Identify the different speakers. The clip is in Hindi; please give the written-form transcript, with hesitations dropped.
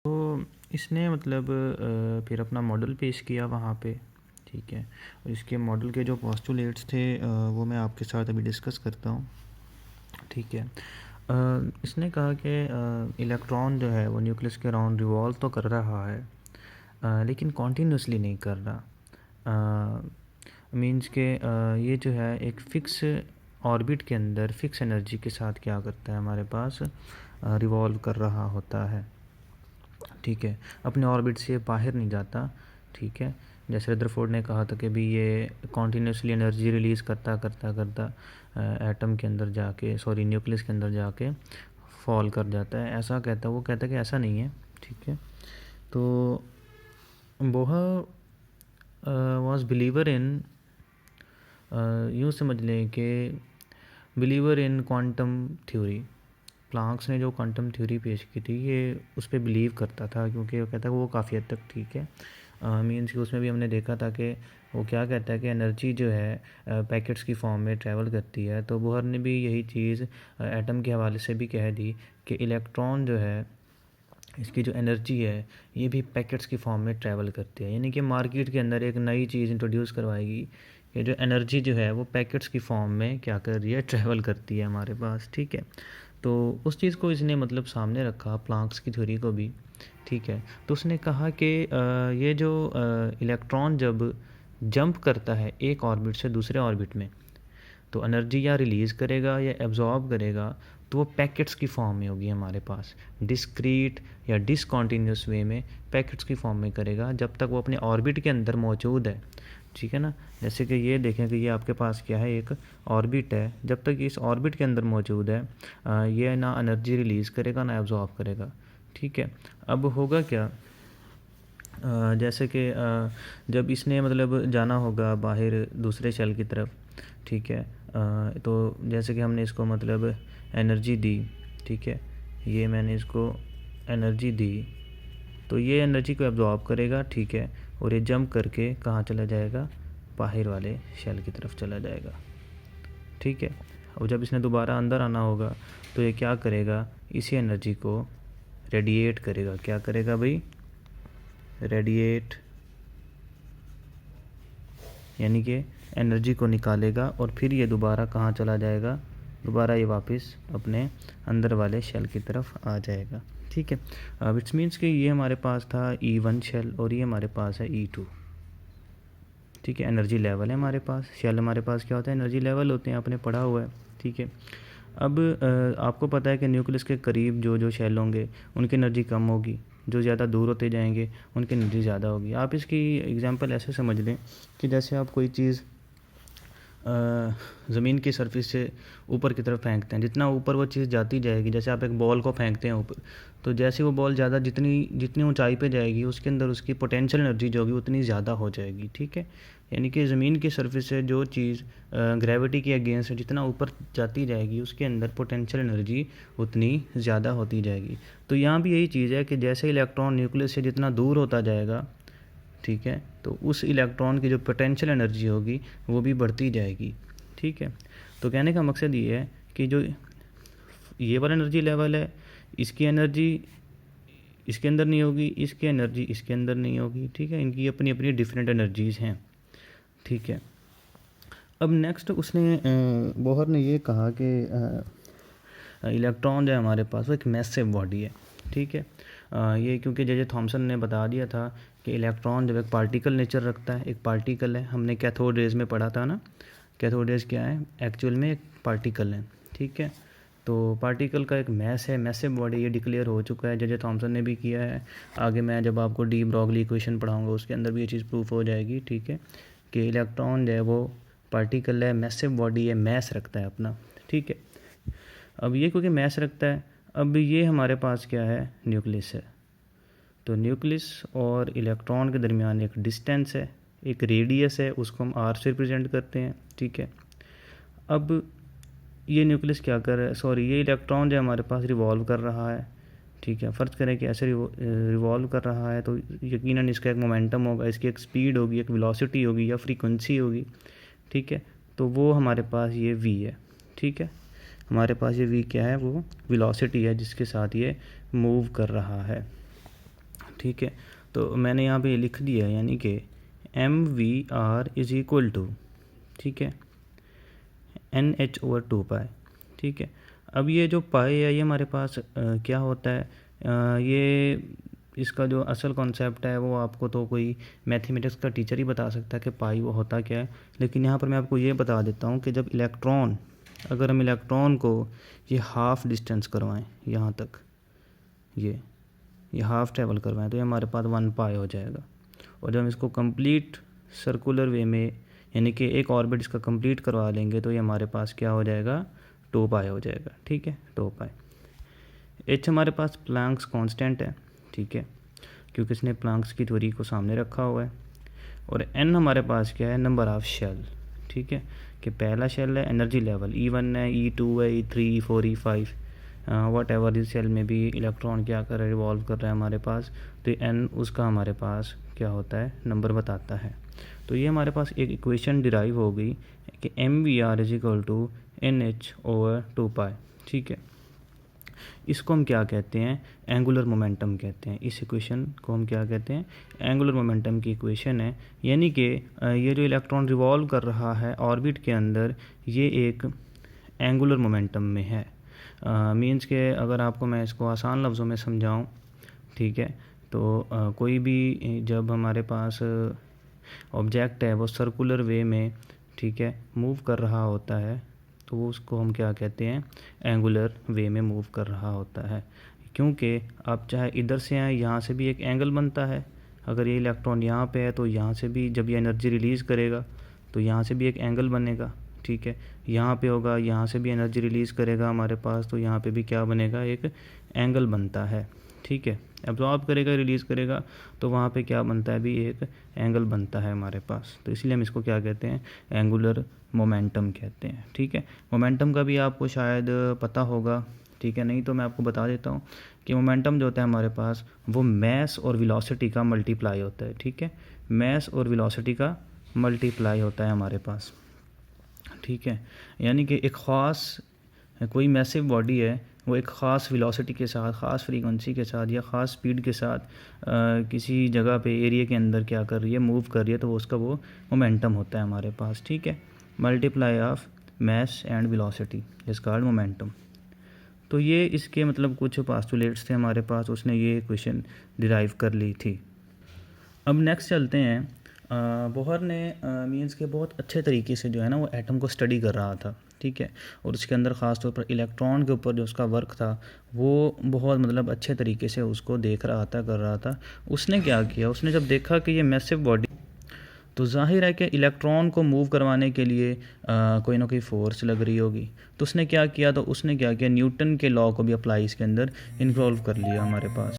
Speaker 1: तो इसने मतलब फिर अपना मॉडल पेश किया वहाँ पे, ठीक है। और इसके मॉडल के जो पोस्टुलेट्स थे वो मैं आपके साथ अभी डिस्कस करता हूँ, ठीक है। इसने कहा कि इलेक्ट्रॉन जो है वो न्यूक्लियस के अराउंड रिवॉल्व तो कर रहा है, लेकिन कॉन्टीन्यूसली नहीं कर रहा। मीन्स के ये जो है एक फ़िक्स ऑर्बिट के अंदर फ़िक्स एनर्जी के साथ क्या करता है, हमारे पास रिवॉल्व कर रहा होता है, ठीक है। अपने ऑर्बिट से बाहर नहीं जाता, ठीक है। जैसे रदरफोर्ड ने कहा था कि भी ये कॉन्टीन्यूसली एनर्जी रिलीज़ करता करता करता एटम के अंदर जाके न्यूक्लियस के अंदर जाके फॉल कर जाता है, ऐसा कहता है। वो कहता है कि ऐसा नहीं है, ठीक है। तो बोहर वॉज बिलीवर इन, यूँ समझ लें कि believer in quantum theory. Planck's ने जो क्वांटम थ्योरी पेश की थी ये उस पर बिलीव करता था, क्योंकि वो कहता है वो काफ़ी हद तक ठीक है। मीन्स कि उसमें भी हमने देखा था कि वो क्या कहता है कि एनर्जी जो है पैकेट्स की फॉर्म में ट्रैवल करती है। तो बोहर ने भी यही चीज़ एटम के हवाले से भी कह दी कि इलेक्ट्रॉन जो है इसकी जो एनर्जी है ये भी पैकेट्स की फॉर्म में ट्रैवल करती है। यानी कि मार्केट के अंदर एक नई चीज़ इंट्रोड्यूस करवाएगी कि जो एनर्जी जो है वो पैकेट्स की फॉर्म में क्या कर रही है, ट्रैवल करती है हमारे पास, ठीक है। तो उस चीज़ को इसने मतलब सामने रखा, प्लांक्स की थ्योरी को भी, ठीक है। तो उसने कहा कि ये जो इलेक्ट्रॉन जब जंप करता है एक ऑर्बिट से दूसरे ऑर्बिट में, तो एनर्जी या रिलीज़ करेगा या एब्जॉर्ब करेगा, तो वो पैकेट्स की फॉर्म में होगी हमारे पास, डिस्क्रीट या डिसकॉन्टीन्यूस वे में पैकेट्स की फॉर्म में करेगा जब तक वो अपने ऑर्बिट के अंदर मौजूद है, ठीक है ना। जैसे कि ये देखें कि ये आपके पास क्या है, एक ऑर्बिट है। जब तक इस ऑर्बिट के अंदर मौजूद है ये ना एनर्जी रिलीज़ करेगा ना एब्जॉर्ब करेगा, ठीक है। अब होगा क्या, जैसे कि जब इसने मतलब जाना होगा बाहर दूसरे शेल की तरफ, ठीक है। तो जैसे कि हमने इसको मतलब एनर्जी दी, ठीक है। ये मैंने इसको एनर्जी दी, तो ये एनर्जी को एब्जॉर्ब करेगा, ठीक है। और ये जंप करके कहाँ चला जाएगा, बाहर वाले शेल की तरफ चला जाएगा, ठीक है। और जब इसने दोबारा अंदर आना होगा तो ये क्या करेगा, इसी एनर्जी को रेडिएट करेगा। क्या करेगा भाई, रेडिएट, यानी कि एनर्जी को निकालेगा और फिर ये दोबारा कहाँ चला जाएगा, दोबारा ये वापस अपने अंदर वाले शेल की तरफ आ जाएगा, ठीक है। विच मीन्स कि ये हमारे पास था E1 शेल और ये हमारे पास है E2, ठीक है। एनर्जी लेवल है हमारे पास, शेल हमारे पास क्या होता है, एनर्जी लेवल होते हैं, आपने पढ़ा हुआ है, ठीक है। अब आपको पता है कि न्यूक्लियस के करीब जो जो शेल होंगे उनकी एनर्जी कम होगी, जो ज़्यादा दूर होते जाएंगे उनकी एनर्जी ज़्यादा होगी। आप इसकी एग्जांपल ऐसे समझ लें कि जैसे आप कोई चीज़ ज़मीन की सरफेस से ऊपर की तरफ फेंकते हैं, जितना ऊपर वो चीज़ जाती जाएगी, जैसे आप एक बॉल को फेंकते हैं ऊपर, तो जैसे वो बॉल ज़्यादा जितनी जितनी ऊंचाई पे जाएगी उसके अंदर उसकी पोटेंशियल एनर्जी जो होगी उतनी ज़्यादा हो जाएगी, ठीक है। यानी कि ज़मीन की सरफेस से जो चीज़ ग्रेविटी के अगेंस्ट जितना ऊपर जाती जाएगी उसके अंदर पोटेंशियल एनर्जी उतनी ज़्यादा होती जाएगी। तो यहाँ भी यही चीज़ है कि जैसे इलेक्ट्रॉन न्यूक्लियस से जितना दूर होता जाएगा, ठीक है, तो उस इलेक्ट्रॉन की जो पोटेंशियल एनर्जी होगी वो भी बढ़ती जाएगी, ठीक है। तो कहने का मकसद ये है कि जो ये वाला एनर्जी लेवल है इसकी एनर्जी इसके अंदर नहीं होगी, इसकी एनर्जी इसके अंदर नहीं होगी, ठीक है। इनकी अपनी अपनी डिफरेंट एनर्जीज़ हैं, ठीक है। अब नेक्स्ट उसने बोहर ने ये कहा कि इलेक्ट्रॉन जो है हमारे पास वो एक मैसिव बॉडी है, ठीक है। ये क्योंकि जे थॉमसन ने बता दिया था कि इलेक्ट्रॉन जब एक पार्टिकल नेचर रखता है, एक पार्टिकल है, हमने कैथोड रेज में पढ़ा था ना, कैथोड रेज क्या है, एक्चुअल में एक पार्टिकल है, ठीक है। तो पार्टिकल का एक मैस है, मैसिव बॉडी, ये डिक्लेयर हो चुका है, जे थॉमसन ने भी किया है। आगे मैं जब आपको डी ब्रॉगली इक्वेशन पढ़ाऊँगा उसके अंदर भी ये चीज़ प्रूफ हो जाएगी, ठीक है, कि इलेक्ट्रॉन जो है वो पार्टिकल है, मैसिव बॉडी है, मैस रखता है अपना, ठीक है। अब ये क्योंकि मैस रखता है, अब ये हमारे पास क्या है, न्यूक्लियस है। तो न्यूक्लियस और इलेक्ट्रॉन के दरमियान एक डिस्टेंस है, एक रेडियस है, उसको हम आर से रिप्रेजेंट करते हैं, ठीक है। अब ये न्यूक्लियस क्या कर रहा है, ये इलेक्ट्रॉन जो हमारे पास रिवॉल्व कर रहा है, ठीक है। फ़र्ज़ करें कि ऐसे रिवॉल्व कर रहा है तो यकीनन इसका एक मोमेंटम होगा, इसकी एक स्पीड होगी, एक वेलोसिटी होगी या फ्रीक्वेंसी होगी, ठीक है। तो वो हमारे पास ये v है, ठीक है। हमारे पास ये v क्या है, वो वेलोसिटी है जिसके साथ ये मूव कर रहा है, ठीक है। तो मैंने यहाँ पे लिख दिया, यानी कि mvr इज़ इक्वल टू, ठीक है, NH/2π, ठीक है। अब ये जो पाई है ये हमारे पास क्या होता है, ये इसका जो असल कॉन्सेप्ट है वो आपको तो कोई मैथमेटिक्स का टीचर ही बता सकता है कि पाई वो होता क्या है, लेकिन यहाँ पर मैं आपको ये बता देता हूँ कि जब इलेक्ट्रॉन, अगर हम इलेक्ट्रॉन को ये हाफ़ डिस्टेंस करवाएं यहाँ तक, ये हाफ़ ट्रेवल करवाएं, तो ये हमारे पास 1 पाई हो जाएगा। और जब हम इसको कंप्लीट सर्कुलर वे में, यानी कि एक ऑर्बिट इसका कंप्लीट करवा लेंगे, तो ये हमारे पास क्या हो जाएगा, 2 पाई हो जाएगा, ठीक है, 2 पाई। एच हमारे पास प्लैंक्स कांस्टेंट है, ठीक है, क्योंकि इसने प्लैंक्स की थ्योरी को सामने रखा हुआ है। और एन हमारे पास क्या है, नंबर ऑफ शेल, ठीक है, कि पहला शेल है एनर्जी लेवल E1 है, E2 है, E3, E4, E5, what ever इस सेल में भी इलेक्ट्रॉन क्या कर रहा है, रिवॉल्व कर रहा है हमारे पास, तो एन उसका हमारे पास क्या होता है, नंबर बताता है। तो ये हमारे पास एक इक्वेशन डिराइव हो गई कि mvr is equal to NH/2π, ठीक है। इसको हम क्या कहते हैं, एंगुलर मोमेंटम कहते हैं। इस इक्वेशन को हम क्या कहते हैं, एंगुलर मोमेंटम की इक्वेशन है। यानी कि ये जो इलेक्ट्रॉन रिवॉल्व कर रहा है ऑर्बिट के अंदर, ये एक एंगुलर मोमेंटम में है। मींस के अगर आपको मैं इसको आसान लफ्ज़ों में समझाऊं, ठीक है, तो कोई भी जब हमारे पास ऑब्जेक्ट है वो सर्कुलर वे में, ठीक है, मूव कर रहा होता है, तो वो उसको हम क्या कहते हैं, एंगुलर वे में मूव कर रहा होता है। क्योंकि आप चाहे इधर से आए, यहाँ से भी एक एंगल बनता है। अगर ये इलेक्ट्रॉन यहाँ पे है तो यहाँ से भी जब ये एनर्जी रिलीज़ करेगा तो यहाँ से भी एक एंगल बनेगा, ठीक है। यहाँ पे होगा, यहाँ से भी एनर्जी रिलीज़ करेगा हमारे पास, तो यहाँ पे भी क्या बनेगा, एक एंगल बनता है, ठीक है। एब्जॉर्ब करेगा, रिलीज़ करेगा, तो वहाँ पे क्या बनता है, भी एक एंगल बनता है हमारे पास। तो इसलिए हम इसको क्या कहते हैं, एंगुलर मोमेंटम कहते हैं, ठीक है। मोमेंटम का भी आपको शायद पता होगा, ठीक है, नहीं तो मैं आपको बता देता हूँ कि मोमेंटम जो होता है हमारे पास वो मैस और वेलोसिटी का मल्टीप्लाई होता है, ठीक है। मैस और वेलोसिटी का मल्टीप्लाई होता है हमारे पास, ठीक है। यानी कि एक ख़ास कोई मैसिव बॉडी है, वो एक ख़ास वेलोसिटी के साथ, ख़ास फ्रीक्वेंसी के साथ या ख़ास स्पीड के साथ किसी जगह पे एरिया के अंदर क्या कर रही है, मूव कर रही है, तो वो उसका वो मोमेंटम होता है हमारे पास, ठीक है। Multiply of mass and velocity is called momentum. तो ये इसके मतलब कुछ पास्टुलेट्स थे हमारे पास, उसने ये क्वेश्चन डिराइव कर ली थी। अब नेक्स्ट चलते हैं। बोहर ने मीन्स के बहुत अच्छे तरीके से जो है ना वो एटम को स्टडी कर रहा था, ठीक है, और उसके अंदर ख़ास तौर पर इलेक्ट्रॉन के ऊपर जो उसका वर्क था वो बहुत मतलब अच्छे तरीके से उसको देख रहा था, कर रहा था। उसने क्या किया, उसने जब देखा कि ये मैसिव बॉडी, तो जाहिर है कि इलेक्ट्रॉन को मूव करवाने के लिए कोई ना कोई फोर्स लग रही होगी। तो उसने क्या किया, न्यूटन के लॉ को भी अप्लाई इसके अंदर इन्वॉल्व कर लिया हमारे पास।